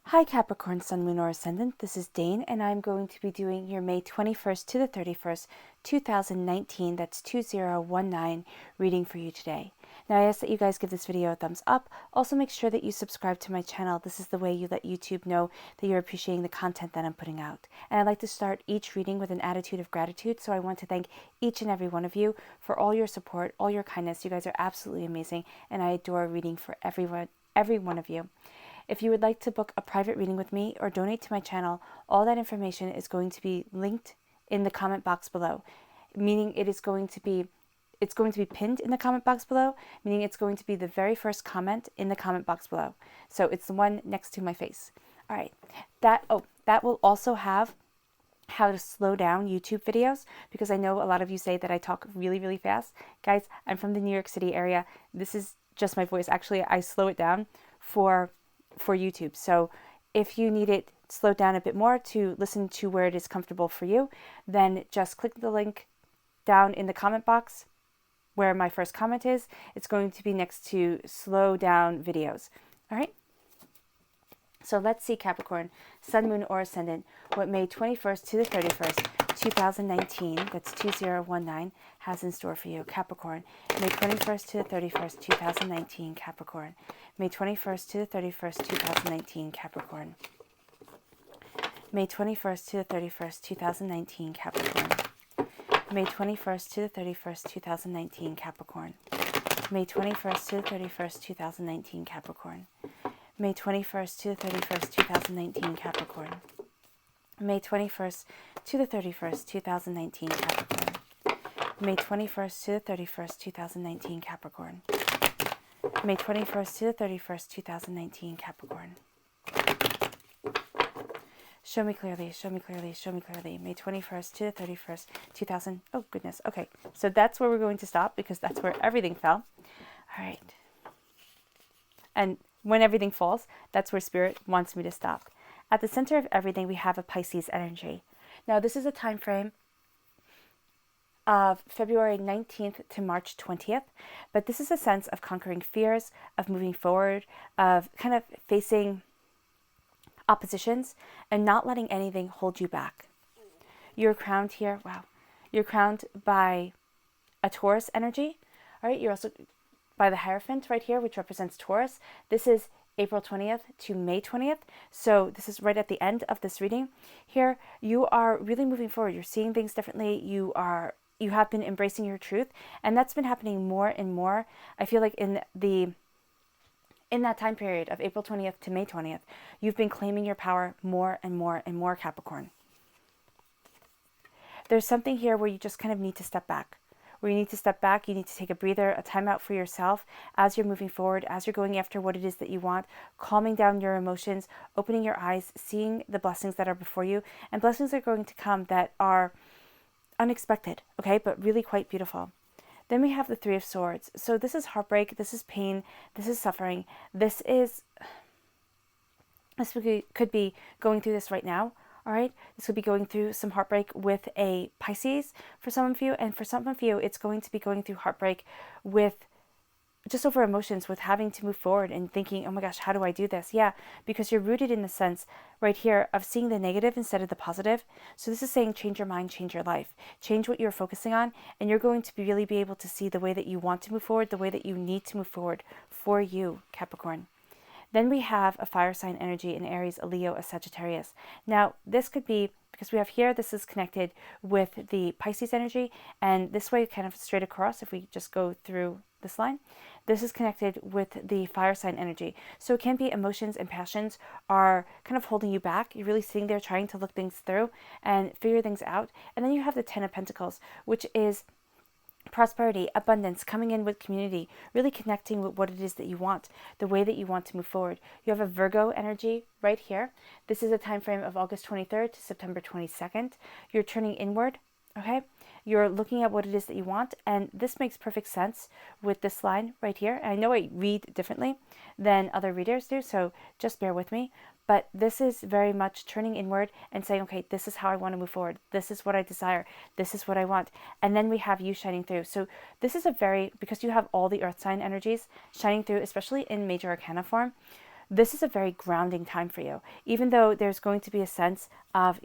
Hi Capricorn, Sun, Moon, or Ascendant. This is Dane, and I'm going to be doing your May 21st to the 31st, 2019, that's 2019, reading for you today. Now, I ask that you guys give this video a thumbs up. Also, make sure that you subscribe to my channel. This is the way you let YouTube know that you're appreciating the content that I'm putting out. And I'd like to start each reading with an attitude of gratitude, so I want to thank each and every one of you for all your support, all your kindness. You guys are absolutely amazing, and I adore reading for every one of you. If you would like to book a private reading with me or donate to my channel, all that information is going to be linked in the comment box below, meaning it's going to be pinned in the comment box below, meaning it's going to be the very first comment in the comment box below. So it's the one next to my face. All right. That will also have how to slow down YouTube videos, because I know a lot of you say that I talk really, really fast. Guys, I'm from the New York City area. This is just my voice. Actually, I slow it down for YouTube. So if you need it slowed down a bit more to listen to where it is comfortable for you, then just click the link down in the comment box where my first comment is. It's going to be next to slow down videos. All right. So let's see, Capricorn, Sun, Moon, or Ascendant, what May 21st to the 31st, 2019, that's 2019, has in store for you. Capricorn, May 21st to the 31st, 2019, Capricorn. May 21st to the 31st, 2019, Capricorn. May 21st to the 31st, 2019, Capricorn. May 21st to the 31st, 2019, Capricorn. May 21st to the 31st, 2019, Capricorn. May 21st to the 31st, 2019, Capricorn. May 21st to the 31st, 2019, Capricorn. May 21st to the 31st, 2019, Capricorn. May 21st to the 31st, 2019, Capricorn. Show me clearly, show me clearly, show me clearly. May 21st to the 31st, 2000. Oh, goodness. Okay, so that's where we're going to stop, because that's where everything fell. All right. And when everything falls, that's where Spirit wants me to stop. At the center of everything, we have a Pisces energy. Now, this is a time frame of February 19th to March 20th, but this is a sense of conquering fears, of moving forward, of kind of facing oppositions and not letting anything hold you back. You're crowned here, wow. You're crowned by a Taurus energy. All right, you're also by the Hierophant right here, which represents Taurus. This is April 20th to May 20th. So this is right at the end of this reading. Here, you are really moving forward. You're seeing things differently. You have been embracing your truth, and that's been happening more and more. I feel like in that time period of April 20th to May 20th, you've been claiming your power more and more and more, Capricorn. There's something here where you just kind of need to step back. Where you need to step back, you need to take a breather, a time out for yourself as you're moving forward, as you're going after what it is that you want, calming down your emotions, opening your eyes, seeing the blessings that are before you. And blessings are going to come that are unexpected, okay, but really quite beautiful. Then we have the Three of Swords. So this is heartbreak, this is pain, this is suffering. This could be going through this right now. All right, this could be going through some heartbreak with a Pisces for some of you. And for some of you, it's going to be going through heartbreak with just over emotions, with having to move forward and thinking, oh my gosh, how do I do this? Yeah, because you're rooted in the sense right here of seeing the negative instead of the positive. So this is saying change your mind, change your life, change what you're focusing on. And you're going to really be able to see the way that you want to move forward, the way that you need to move forward for you, Capricorn. Then we have a fire sign energy in Aries, a Leo, a Sagittarius. Now, this could be, because we have here, this is connected with the Pisces energy, and this way kind of straight across, if we just go through this line, this is connected with the fire sign energy. So it can be emotions and passions are kind of holding you back. You're really sitting there trying to look things through and figure things out. And then you have the Ten of Pentacles, which is prosperity, abundance, coming in with community, really connecting with what it is that you want, the way that you want to move forward. You have a Virgo energy right here. This is a time frame of August 23rd to September 22nd. You're turning inward, okay? You're looking at what it is that you want, and this makes perfect sense with this line right here. And I know I read differently than other readers do, so just bear with me. But this is very much turning inward and saying, okay, this is how I want to move forward. This is what I desire. This is what I want. And then we have you shining through. So this is because you have all the earth sign energies shining through, especially in major arcana form. this is a very grounding time for you, even though there's going to be a sense of,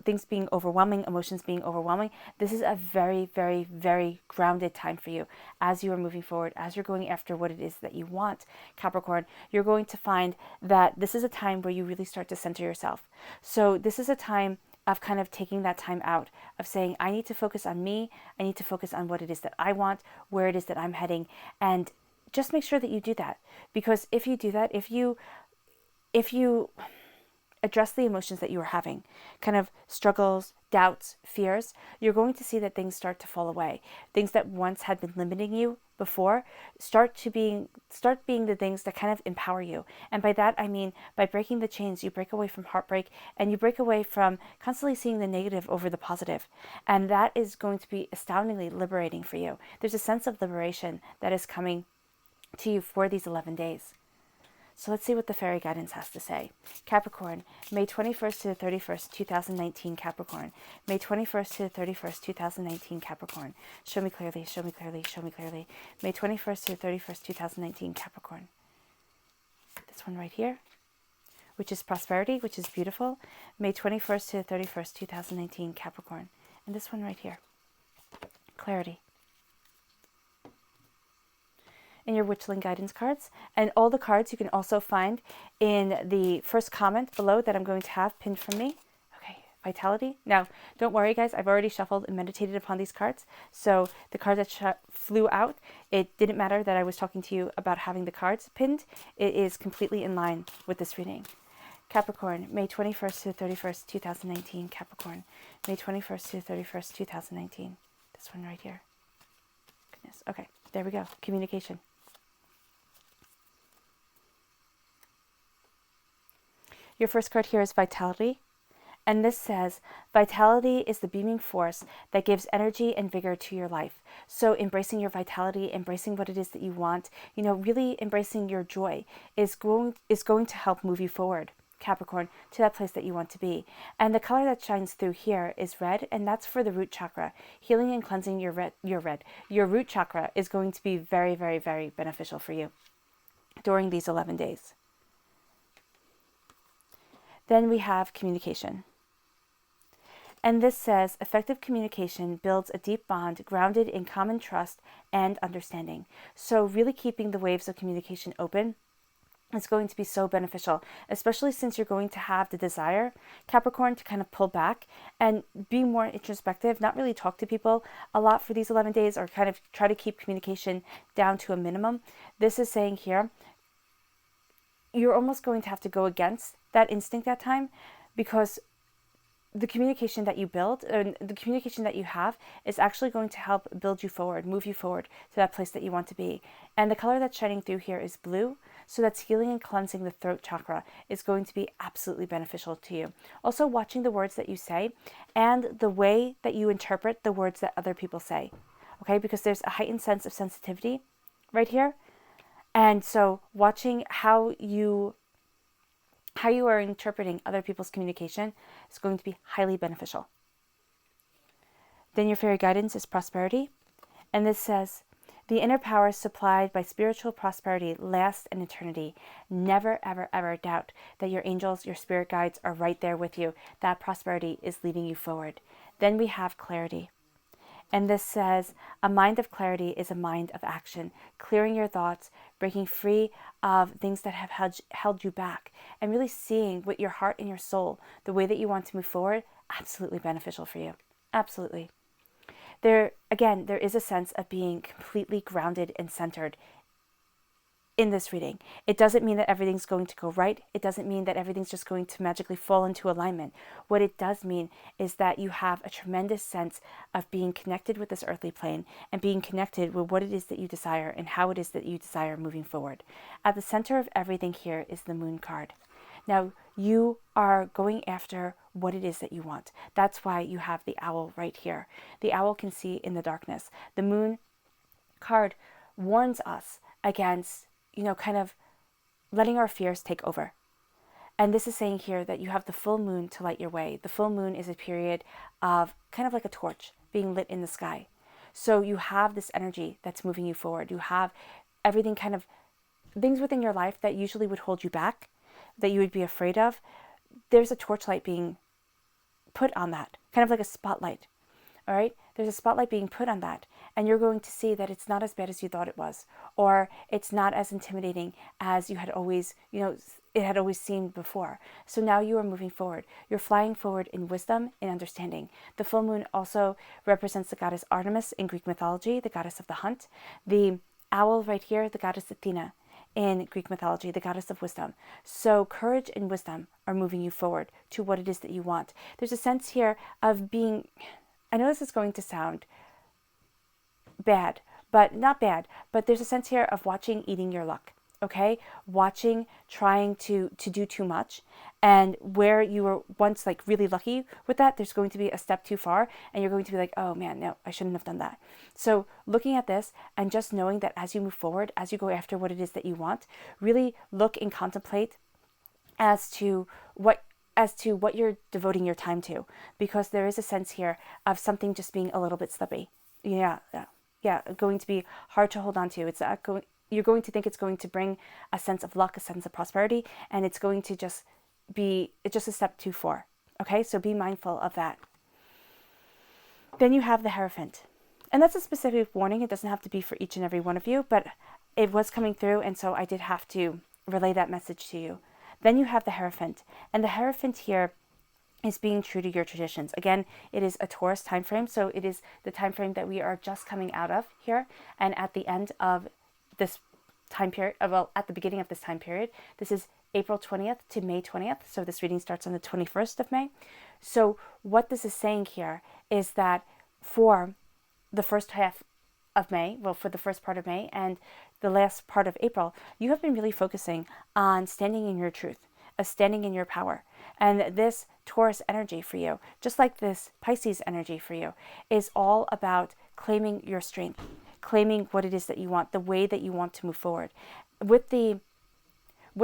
things being overwhelming, emotions being overwhelming. This is a very, very, very grounded time for you as you are moving forward, as you're going after what it is that you want, Capricorn. You're going to find that this is a time where you really start to center yourself. So this is a time of kind of taking that time out, of saying, I need to focus on me. I need to focus on what it is that I want, where it is that I'm heading. And just make sure that you do that. Because if you do that, if you address the emotions that you are having, kind of struggles, doubts, fears, you're going to see that things start to fall away. Things that once had been limiting you before start being the things that kind of empower you. And by that, I mean, by breaking the chains, you break away from heartbreak and you break away from constantly seeing the negative over the positive. And that is going to be astoundingly liberating for you. There's a sense of liberation that is coming to you for these 11 days. So let's see what the fairy guidance has to say. Capricorn, May 21st to the 31st, 2019, Capricorn. May 21st to the 31st, 2019, Capricorn. Show me clearly, show me clearly, show me clearly. May 21st to the 31st, 2019, Capricorn. This one right here, which is prosperity, which is beautiful. May 21st to the 31st, 2019, Capricorn. And this one right here, clarity. In your Witchling guidance cards. And all the cards you can also find in the first comment below that I'm going to have pinned from me. Okay, vitality. Now, don't worry guys, I've already shuffled and meditated upon these cards. So the card that flew out, it didn't matter that I was talking to you about having the cards pinned. It is completely in line with this reading. Capricorn, May 21st to the 31st, 2019, Capricorn. May 21st to the 31st, 2019. This one right here. Goodness. Okay, there we go. Communication. Your first card here is Vitality, and this says, Vitality is the beaming force that gives energy and vigor to your life. So embracing your vitality, embracing what it is that you want, really embracing your joy is going to help move you forward, Capricorn, to that place that you want to be. And the color that shines through here is red, and that's for the root chakra. Healing and cleansing your root chakra is going to be very, very, very beneficial for you during these 11 days. Then we have communication. And this says, effective communication builds a deep bond grounded in common trust and understanding. So really keeping the waves of communication open is going to be so beneficial, especially since you're going to have the desire, Capricorn, to kind of pull back and be more introspective, not really talk to people a lot for these 11 days, or kind of try to keep communication down to a minimum. This is saying here, you're almost going to have to go against that instinct at time, because the communication that you build and the communication that you have is actually going to help build you forward, move you forward to that place that you want to be. And the color that's shining through here is blue. So that's healing and cleansing the throat chakra is going to be absolutely beneficial to you. Also watching the words that you say and the way that you interpret the words that other people say. Okay, because there's a heightened sense of sensitivity right here. And so watching how you are interpreting other people's communication is going to be highly beneficial. Then your fairy guidance is prosperity. And this says, the inner power supplied by spiritual prosperity lasts an eternity. Never, ever, ever doubt that your angels, your spirit guides are right there with you. That prosperity is leading you forward. Then we have clarity. And this says, a mind of clarity is a mind of action, clearing your thoughts, breaking free of things that have held you back, and really seeing with your heart and your soul the way that you want to move forward. Absolutely beneficial for you. Absolutely. There is a sense of being completely grounded and centered in this reading. It doesn't mean that everything's going to go right. It doesn't mean that everything's just going to magically fall into alignment. What it does mean is that you have a tremendous sense of being connected with this earthly plane and being connected with what it is that you desire and how it is that you desire moving forward. At the center of everything here is the Moon card. Now, you are going after what it is that you want. That's why you have the owl right here. The owl can see in the darkness. The Moon card warns us against kind of letting our fears take over. And this is saying here that you have the full moon to light your way. The full moon is a period of kind of like a torch being lit in the sky. So you have this energy that's moving you forward. You have everything kind of things within your life that usually would hold you back, that you would be afraid of, there's a torchlight being put on that, kind of like a spotlight. All right, there's a spotlight being put on that, and you're going to see that it's not as bad as you thought it was, or it's not as intimidating as you had always, it had always seemed before. So now you are moving forward. You're flying forward in wisdom and understanding. The full moon also represents the goddess Artemis in Greek mythology, the goddess of the hunt. The owl right here, the goddess Athena in Greek mythology, the goddess of wisdom. So courage and wisdom are moving you forward to what it is that you want. There's a sense here of being, I know this is going to sound bad, but not bad, but there's a sense here of watching eating your luck, okay? Watching, trying to do too much, and where you were once like really lucky with that, there's going to be a step too far, and you're going to be like, oh man, no, I shouldn't have done that. So looking at this and just knowing that as you move forward, as you go after what it is that you want, really look and contemplate as to what you're devoting your time to, because there is a sense here of something just being a little bit slippy. Yeah, going to be hard to hold on to. It's not going. You're going to think it's going to bring a sense of luck, a sense of prosperity, and it's going to just be just a step too far. Okay, so be mindful of that. Then you have the Hierophant, and that's a specific warning. It doesn't have to be for each and every one of you, but it was coming through, and so I did have to relay that message to you. Then you have the Hierophant, and the Hierophant here is being true to your traditions. Again, it is a Taurus time frame, so it is the time frame that we are just coming out of here, and at the end of this time period, well, at the beginning of this time period, this is April 20th to May 20th, so this reading starts on the 21st of May. So what this is saying here is that for the first half of May, well, for the first part of May and the last part of April, you have been really focusing on standing in your truth, standing in your power. And this Taurus energy for you, just like this Pisces energy for you, is all about claiming your strength, claiming what it is that you want, the way that you want to move forward. With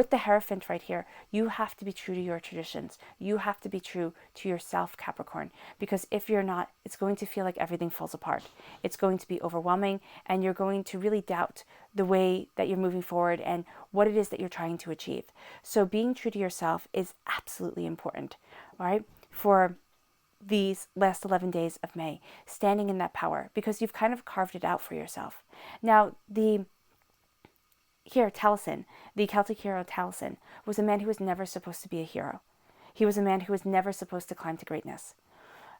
the Hierophant right here, you have to be true to your traditions. You have to be true to yourself, Capricorn, because if you're not, it's going to feel like everything falls apart. It's going to be overwhelming, and you're going to really doubt the way that you're moving forward and what it is that you're trying to achieve. So being true to yourself is absolutely important, all right, for these last 11 days of May, standing in that power, because you've kind of carved it out for yourself. Now, Taliesin, the Celtic hero Taliesin, was a man who was never supposed to be a hero. He was a man who was never supposed to climb to greatness.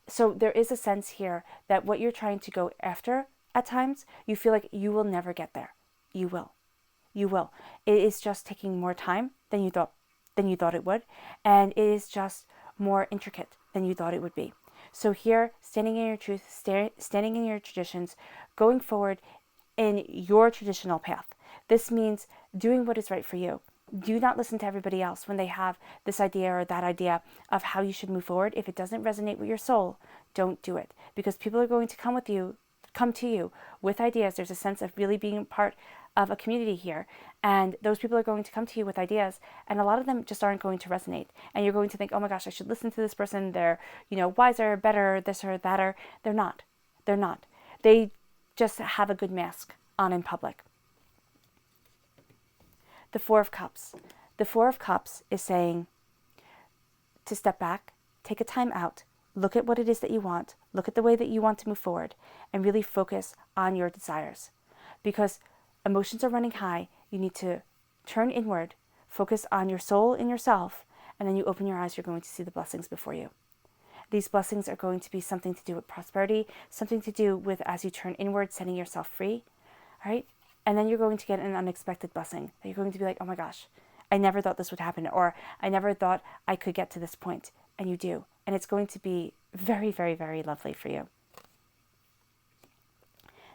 So there is a sense here that what you're trying to go after, at times, you feel like you will never get there. You will. You will. It is just taking more time than you thought it would, and it is just more intricate than you thought it would be. So here, standing in your truth, standing in your traditions, going forward in your traditional path. This means doing what is right for you. Do not listen to everybody else when they have this idea or that idea of how you should move forward. If it doesn't resonate with your soul, don't do it, because people are going to come to you with ideas. There's a sense of really being part of a community here, and those people are going to come to you with ideas, and a lot of them just aren't going to resonate, and you're going to think, oh my gosh, I should listen to this person, they're wiser, better, this or that. Or they're not. They just have a good mask on in public. The Four of Cups. The Four of Cups is saying to step back, take a time out, look at what it is that you want, look at the way that you want to move forward, and really focus on your desires. Because emotions are running high, you need to turn inward, focus on your soul and yourself, and then you open your eyes, you're going to see the blessings before you. These blessings are going to be something to do with prosperity, something to do with, as you turn inward, setting yourself free, all right? And then you're going to get an unexpected blessing. You're going to be like, oh my gosh, I never thought this would happen, or I never thought I could get to this point. And you do. And it's going to be very, very, very lovely for you.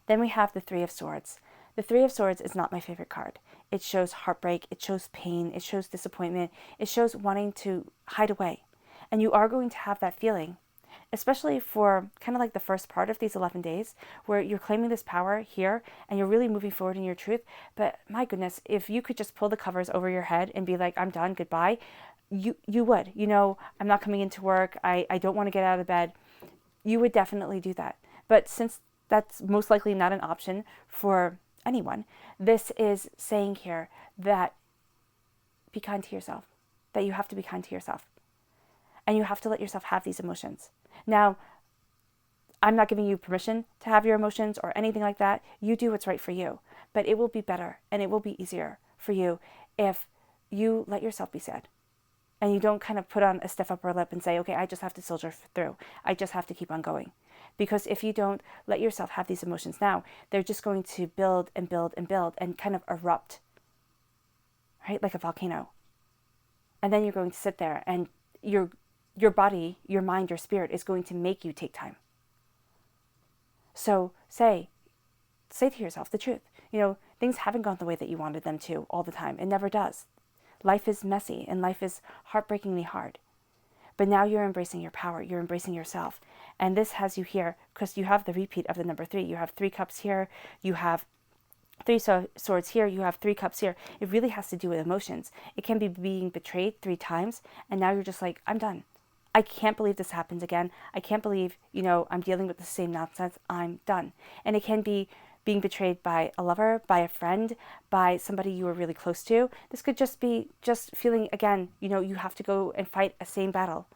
Then we have the Three of Swords. The Three of Swords is not my favorite card. It shows heartbreak, it shows pain, it shows disappointment, it shows wanting to hide away. And you are going to have that feeling, especially for kind of like the first part of these 11 days, where you're claiming this power here and you're really moving forward in your truth. But my goodness, if you could just pull the covers over your head and be like, I'm done, goodbye, you would. I'm not coming into work, I don't want to get out of bed. You would definitely do that. But since that's most likely not an option for anyone. This is saying here that be kind to yourself, that you have to be kind to yourself. And you have to let yourself have these emotions. Now, I'm not giving you permission to have your emotions or anything like that. You do what's right for you. But it will be better and it will be easier for you if you let yourself be sad. And you don't kind of put on a stiff upper lip and say, okay, I just have to soldier through. I just have to keep on going. Because if you don't let yourself have these emotions now, they're just going to build and build and build and kind of erupt, right? Like a volcano. And then you're going to sit there and your body, your mind, your spirit is going to make you take time. So say to yourself the truth. Things haven't gone the way that you wanted them to all the time. It never does. Life is messy and life is heartbreakingly hard. But now you're embracing your power. You're embracing yourself. And this has you here because you have the repeat of the number 3. You have 3 cups here. You have 3 swords here. You have 3 cups here. It really has to do with emotions. It can be being betrayed 3 times. And now you're just like, I'm done. I can't believe this happens again. I can't believe, I'm dealing with the same nonsense. I'm done. And it can be being betrayed by a lover, by a friend, by somebody you were really close to. This could just be feeling, again, you have to go and fight a same battle,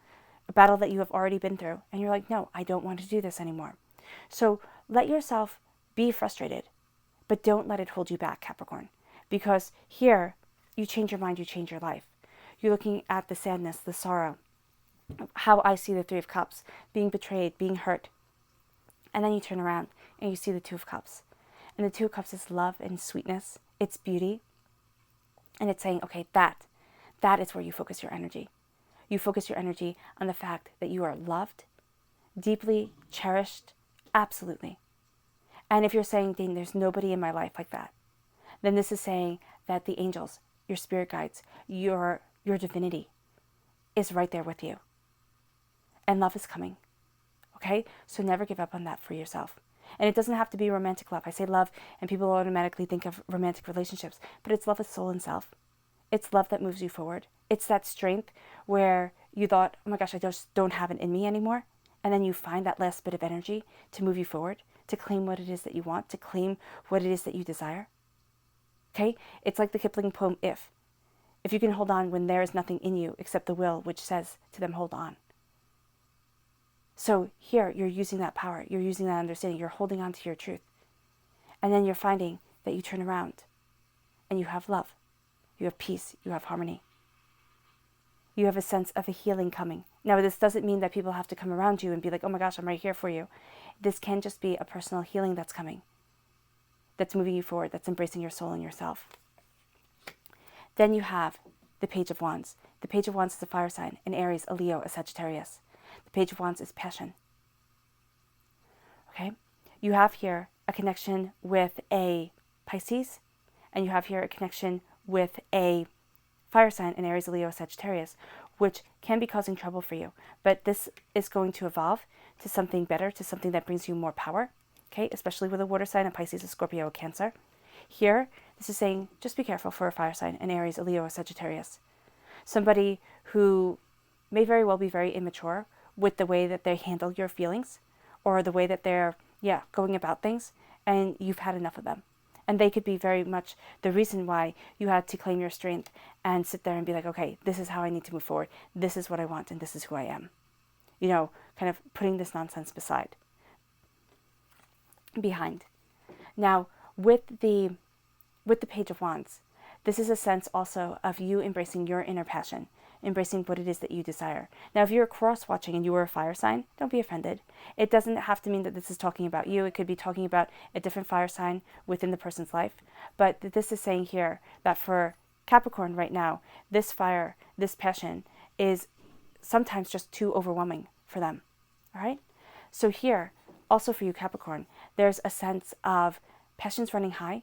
a battle that you have already been through. And you're like, no, I don't want to do this anymore. So let yourself be frustrated, but don't let it hold you back, Capricorn. Because here, you change your mind, you change your life. You're looking at the sadness, the sorrow, how I see the 3 of Cups, being betrayed, being hurt. And then you turn around and you see the 2 of Cups. And the 2 of Cups is love and sweetness. It's beauty. And it's saying, okay, that is where you focus your energy. You focus your energy on the fact that you are loved, deeply cherished, absolutely. And if you're saying, Dane, there's nobody in my life like that, then this is saying that the angels, your spirit guides, your divinity is right there with you. And love is coming. Okay? So never give up on that for yourself. And it doesn't have to be romantic love. I say love and people automatically think of romantic relationships, but it's love of soul and self. It's love that moves you forward. It's that strength where you thought, oh my gosh, I just don't have it in me anymore. And then you find that last bit of energy to move you forward, to claim what it is that you want, to claim what it is that you desire. Okay? It's like the Kipling poem, If you can hold on when there is nothing in you except the will which says to them, hold on. So here, you're using that power. You're using that understanding. You're holding on to your truth. And then you're finding that you turn around and you have love. You have peace. You have harmony. You have a sense of a healing coming. Now, this doesn't mean that people have to come around you and be like, oh my gosh, I'm right here for you. This can just be a personal healing that's coming, that's moving you forward, that's embracing your soul and yourself. Then you have the Page of Wands. The Page of Wands is a fire sign, an Aries, a Leo, a Sagittarius. The Page of Wands is passion. Okay? You have here a connection with a Pisces, and you have here a connection with a fire sign, an Aries, a Leo, a Sagittarius, which can be causing trouble for you. But this is going to evolve to something better, to something that brings you more power, okay? Especially with a water sign, a Pisces, a Scorpio, a Cancer. Here, this is saying, just be careful for a fire sign, an Aries, a Leo, a Sagittarius. Somebody who may very well be very immature with the way that they handle your feelings or the way that they're, going about things, and you've had enough of them. And they could be very much the reason why you had to claim your strength and sit there and be like, okay, this is how I need to move forward. This is what I want, and this is who I am. Kind of putting this nonsense behind. Now, with the Page of Wands, this is a sense also of you embracing your inner passion, embracing what it is that you desire. Now, if you're cross-watching and you were a fire sign, don't be offended. It doesn't have to mean that this is talking about you. It could be talking about a different fire sign within the person's life. But this is saying here that for Capricorn right now, this fire, this passion is sometimes just too overwhelming for them. All right? So here, also for you, Capricorn, there's a sense of passions running high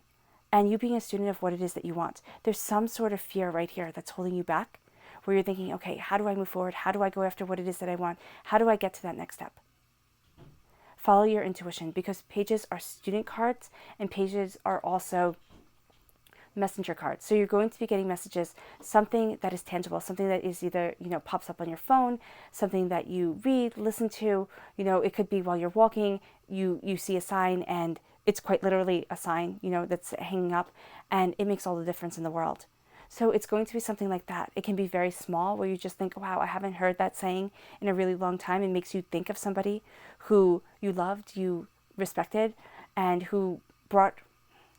and you being a student of what it is that you want. There's some sort of fear right here that's holding you back, where you're thinking, okay, how do I move forward? How do I go after what it is that I want? How do I get to that next step? Follow your intuition, because pages are student cards and pages are also messenger cards. So you're going to be getting messages, something that is tangible, something that is either, pops up on your phone, something that you read, listen to, it could be while you're walking, you see a sign and it's quite literally a sign, that's hanging up, and it makes all the difference in the world. So it's going to be something like that. It can be very small, where you just think, wow, I haven't heard that saying in a really long time, and makes you think of somebody who you loved, you respected, and who brought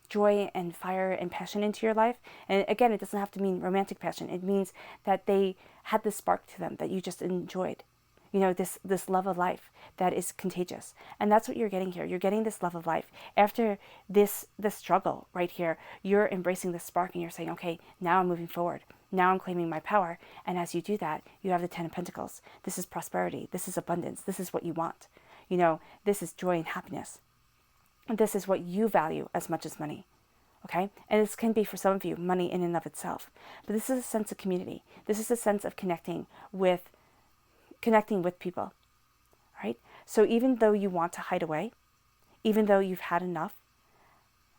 joy and fire and passion into your life. And again, it doesn't have to mean romantic passion. It means that they had this spark to them that you just enjoyed. This love of life that is contagious. And that's what you're getting here. You're getting this love of life. After this struggle right here, you're embracing the spark, and you're saying, okay, now I'm moving forward. Now I'm claiming my power. And as you do that, you have the 10 of Pentacles. This is prosperity. This is abundance. This is what you want. This is joy and happiness. This is what you value as much as money. Okay? And this can be, for some of you, money in and of itself. But this is a sense of community. This is a sense of connecting with people, right? So even though you want to hide away, even though you've had enough,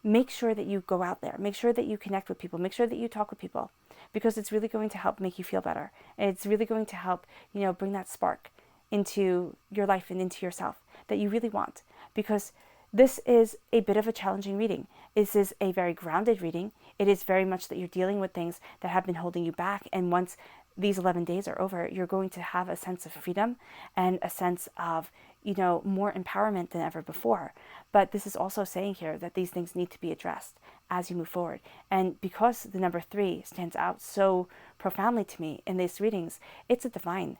make sure that you go out there. Make sure that you connect with people. Make sure that you talk with people, because it's really going to help make you feel better. And it's really going to help, bring that spark into your life and into yourself that you really want. Because this is a bit of a challenging reading. This is a very grounded reading. It is very much that you're dealing with things that have been holding you back. And once these 11 days are over, you're going to have a sense of freedom and a sense of, more empowerment than ever before. But this is also saying here that these things need to be addressed as you move forward. And because the number 3 stands out so profoundly to me in these readings, it's a divine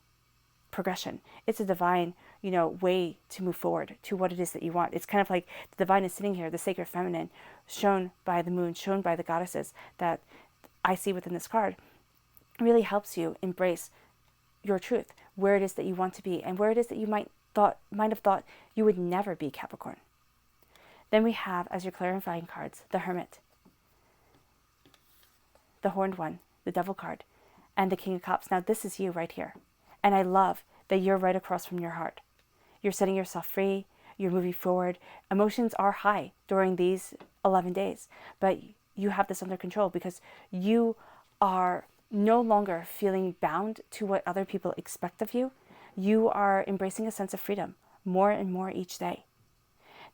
progression. It's a divine, way to move forward to what it is that you want. It's kind of like the divine is sitting here, the sacred feminine, shown by the moon, shown by the goddesses that I see within this card, really helps you embrace your truth, where it is that you want to be, and where it is that you might have thought you would never be, Capricorn. Then we have, as your clarifying cards, the Hermit, the Horned One, the Devil card, and the King of Cups. Now this is you right here. And I love that you're right across from your heart. You're setting yourself free. You're moving forward. Emotions are high during these 11 days, but you have this under control, because you are no longer feeling bound to what other people expect of you. You are embracing a sense of freedom more and more each day.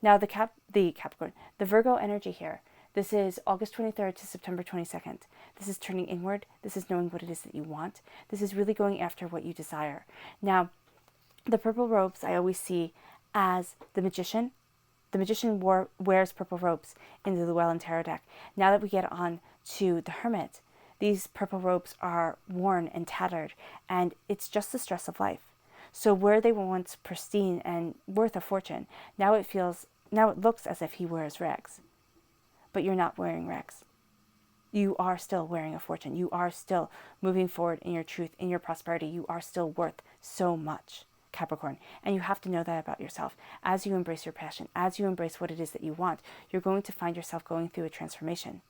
Now the Capricorn, the Virgo energy here. This is August 23rd to September 22nd. This is turning inward. This is knowing what it is that you want. This is really going after what you desire. Now, the purple robes I always see as the Magician. The Magician wears purple robes in the Llewellyn Tarot deck. Now that we get on to the Hermit, these purple robes are worn and tattered, and it's just the stress of life. So where they were once pristine and worth a fortune, now it looks as if he wears rags. But you're not wearing rags. You are still wearing a fortune. You are still moving forward in your truth, in your prosperity. You are still worth so much, Capricorn. And you have to know that about yourself. As you embrace your passion, as you embrace what it is that you want, you're going to find yourself going through a transformation.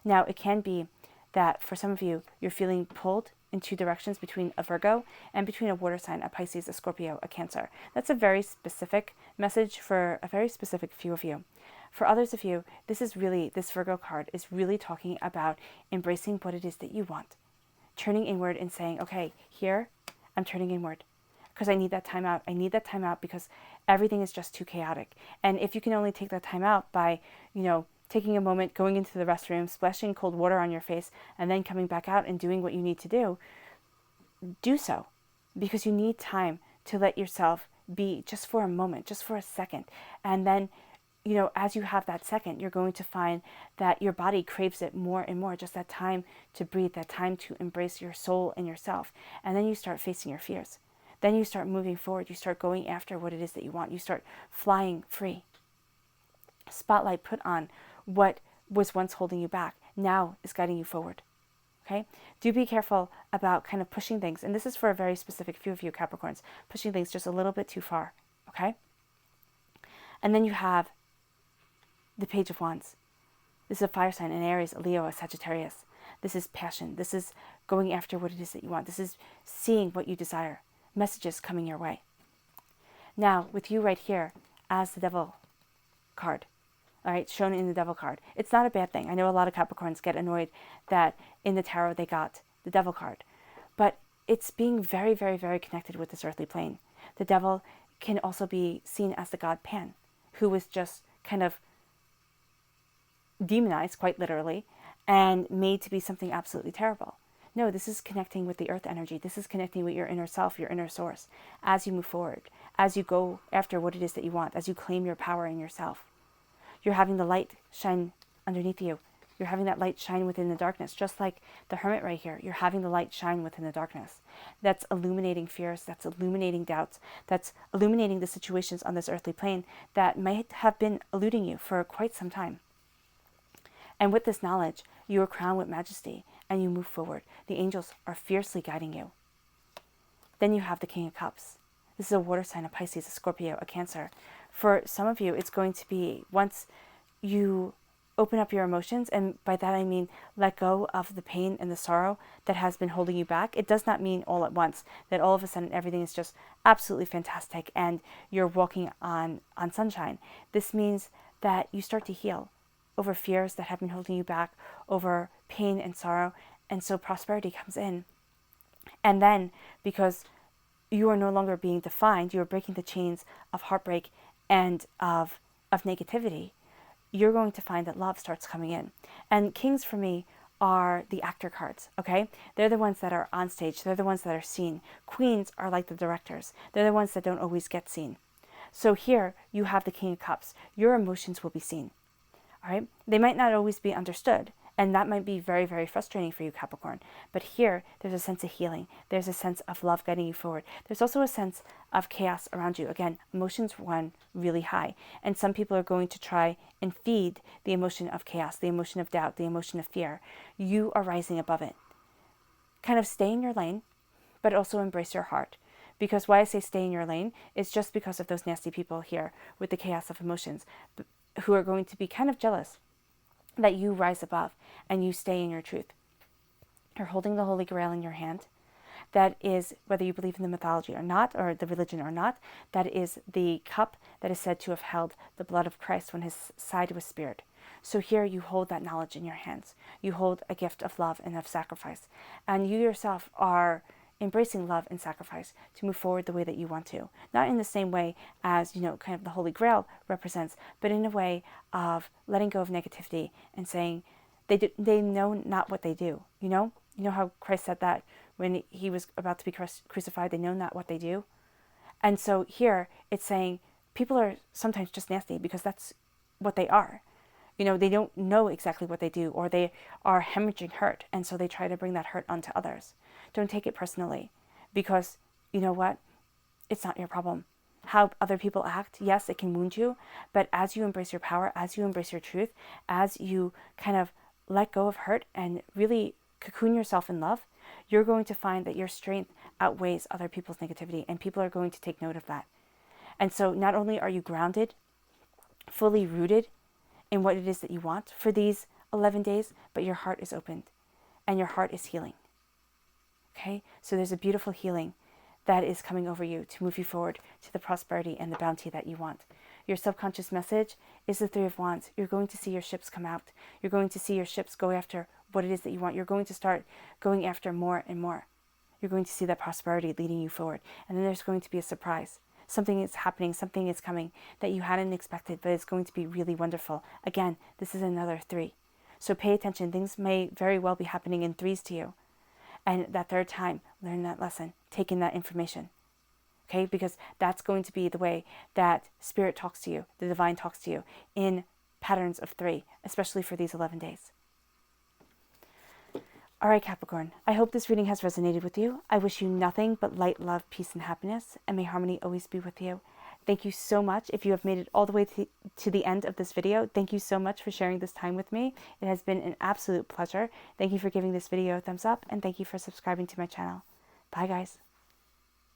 Now, it can be that for some of you, you're feeling pulled in two directions, between a Virgo and between a water sign, a Pisces, a Scorpio, a Cancer. That's a very specific message for a very specific few of you. For others of you, this Virgo card is really talking about embracing what it is that you want. Turning inward and saying, okay, here, I'm turning inward because I need that time out. I need that time out because everything is just too chaotic. And if you can only take that time out by, taking a moment, going into the restroom, splashing cold water on your face, and then coming back out and doing what you need to do so. Because you need time to let yourself be just for a moment, just for a second. And then, as you have that second, you're going to find that your body craves it more and more, just that time to breathe, that time to embrace your soul and yourself. And then you start facing your fears. Then you start moving forward. You start going after what it is that you want. You start flying free. Spotlight put on what was once holding you back now is guiding you forward. Okay? Do be careful about kind of pushing things. And this is for a very specific few of you Capricorns, pushing things just a little bit too far. Okay? And then you have the Page of Wands. This is a fire sign, an Aries, a Leo, a Sagittarius. This is passion. This is going after what it is that you want. This is seeing what you desire. Messages coming your way. Now, with you right here as the Devil card, all right, shown in the Devil card. It's not a bad thing. I know a lot of Capricorns get annoyed that in the tarot they got the Devil card. But it's being very, very, very connected with this earthly plane. The Devil can also be seen as the god Pan, who was just kind of demonized, quite literally, and made to be something absolutely terrible. No, this is connecting with the earth energy. This is connecting with your inner self, your inner source, as you move forward, as you go after what it is that you want, as you claim your power in yourself. You're having the light shine underneath you. You're having that light shine within the darkness, just like the hermit right here. You're having the light shine within the darkness. That's illuminating fears, that's illuminating doubts, that's illuminating the situations on this earthly plane that might have been eluding you for quite some time. And with this knowledge, you are crowned with majesty and you move forward. The angels are fiercely guiding you. Then you have the King of Cups. This is a water sign, a Pisces, a Scorpio, a Cancer. For some of you, it's going to be once you open up your emotions, and by that I mean let go of the pain and the sorrow that has been holding you back. It does not mean all at once that all of a sudden everything is just absolutely fantastic and you're walking on sunshine. This means that you start to heal over fears that have been holding you back, over pain and sorrow, and so prosperity comes in. And then, because you are no longer being defined, you are breaking the chains of heartbreak and of negativity, you're going to find that love starts coming in. And kings for me are the actor cards, okay? They're the ones that are on stage. They're the ones that are seen. Queens are like the directors. They're the ones that don't always get seen. So here you have the King of Cups. Your emotions will be seen, all right? They might not always be understood, and that might be very, very frustrating for you, Capricorn. But here, there's a sense of healing. There's a sense of love guiding you forward. There's also a sense of chaos around you. Again, emotions run really high. And some people are going to try and feed the emotion of chaos, the emotion of doubt, the emotion of fear. You are rising above it. Kind of stay in your lane, but also embrace your heart. Because why I say stay in your lane is just because of those nasty people here with the chaos of emotions who are going to be kind of jealous that you rise above and you stay in your truth. You're holding the Holy Grail in your hand. That is, whether you believe in the mythology or not, or the religion or not, that is the cup that is said to have held the blood of Christ when his side was speared. So here you hold that knowledge in your hands. You hold a gift of love and of sacrifice. And you yourself are embracing love and sacrifice to move forward the way that you want to. Not in the same way as, kind of the Holy Grail represents, but in a way of letting go of negativity and saying they know not what they do. You know how Christ said that when he was about to be crucified, they know not what they do. And so here it's saying people are sometimes just nasty because that's what they are. They don't know exactly what they do, or they are hemorrhaging hurt, and so they try to bring that hurt onto others. Don't take it personally, because you know what? It's not your problem. How other people act, yes, it can wound you, but as you embrace your power, as you embrace your truth, as you kind of let go of hurt and really cocoon yourself in love, you're going to find that your strength outweighs other people's negativity, and people are going to take note of that. And so not only are you grounded, fully rooted in what it is that you want for these 11 days, but your heart is opened and your heart is healing. Okay? So there's a beautiful healing that is coming over you to move you forward to the prosperity and the bounty that you want. Your subconscious message is the Three of Wands. You're going to see your ships come out. You're going to see your ships go after what it is that you want. You're going to start going after more and more. You're going to see that prosperity leading you forward. And then there's going to be a surprise. Something is happening, something is coming that you hadn't expected, but it's going to be really wonderful. Again, this is another 3. So pay attention. Things may very well be happening in 3s to you. And that third time, learn that lesson, take in that information. Okay, because that's going to be the way that Spirit talks to you, the divine talks to you in patterns of 3, especially for these 11 days. All right, Capricorn, I hope this reading has resonated with you. I wish you nothing but light, love, peace, and happiness, and may harmony always be with you. Thank you so much. If you have made it all the way to the end of this video, thank you so much for sharing this time with me. It has been an absolute pleasure. Thank you for giving this video a thumbs up, and thank you for subscribing to my channel. Bye, guys.